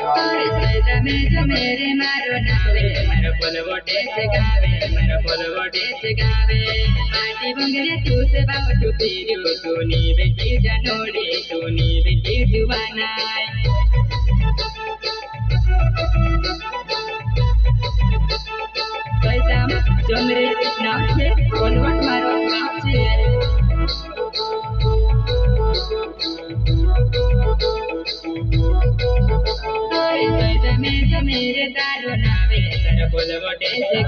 जो मेरे मारो नावे मारो पोलवोटे से गावे पार्टी बंगले तू से बाबू तू पीरू तू नी बेटी जनोड़ी तू नी बेटी जुबाना पैसा जो मेरे नाम से पोलवोट मारो नाम से जो मेरे तारो नावे तेरा पोलवोटे से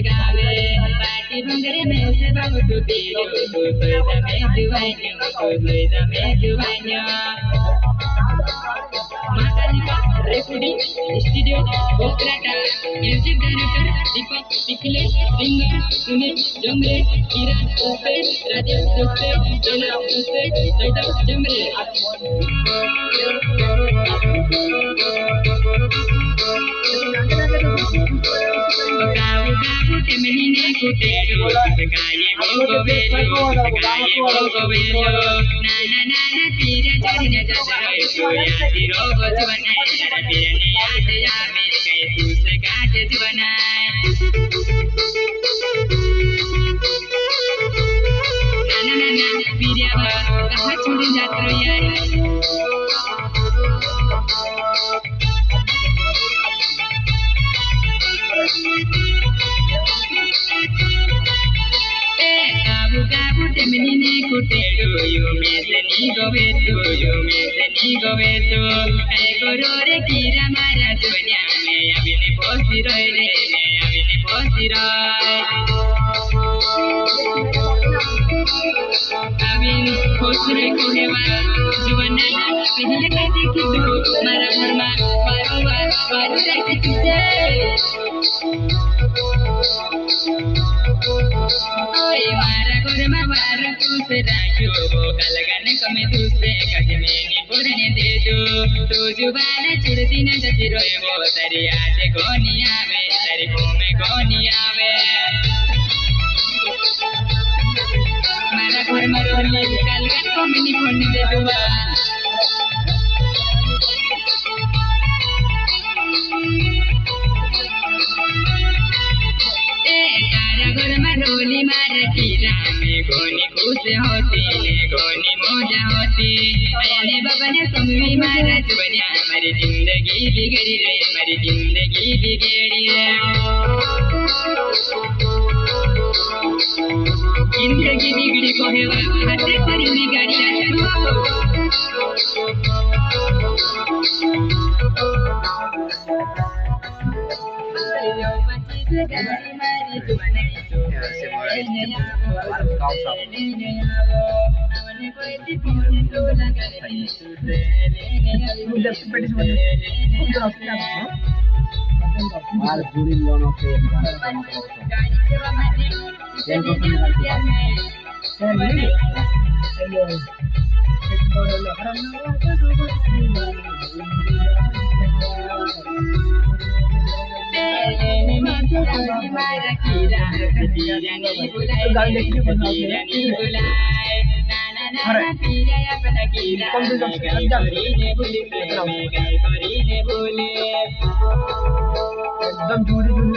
गावे पार्टी बंगरे में से बाबू तू पीरू तू सोईदा में जुबाइन्यो मातालिका रेकॉर्डिंग स्टूडियो बोकराटा म्यूजिक डायरेक्टर दीपक पिकले सिंगर सुनील जमरे किरण दोस्ते राजेश दोस्ते बेला दोस्ते सैदा जमरे टेमनीने कुटेरो गाये बोगो बेलो नाना तीरे चढ़ने जसरे सोया तीरो बजवने तीरने याद यामे कैसू से गाज जवनाय नाना पीरिया कहाँ छोड़ जातो यार टेमनीने कुटेरो यो में से नी गोवेतो ऐ गोरो रे कीरा मारा जुनिया में अभी पोसी रहे अभी पोसी कोहेवा जुवना पहले कहती कि तू मारा घरमा पारू रखी तुझे मारा घरमा मारू तुझे राजू कलगन कमे तुझे कजमेनी पुरने दे तू जुबान चिड़ती न जति रोए वो तेरी याद कोनी आवे तेरी घूमे कोनी आवे मारा घरमा रोली कलगन कमेनी पुरने दे दुआ डोली मारा कीरा में गोनी खुश होती गोनी मौजा होती मैंने बाबा ने सुनवी मारा जुबनिया मेरी जिंदगी बिगड़ी रे जिंदगी बिगड़ी को है हाथे परी में गाड़ियां एकदम दूरी दूरी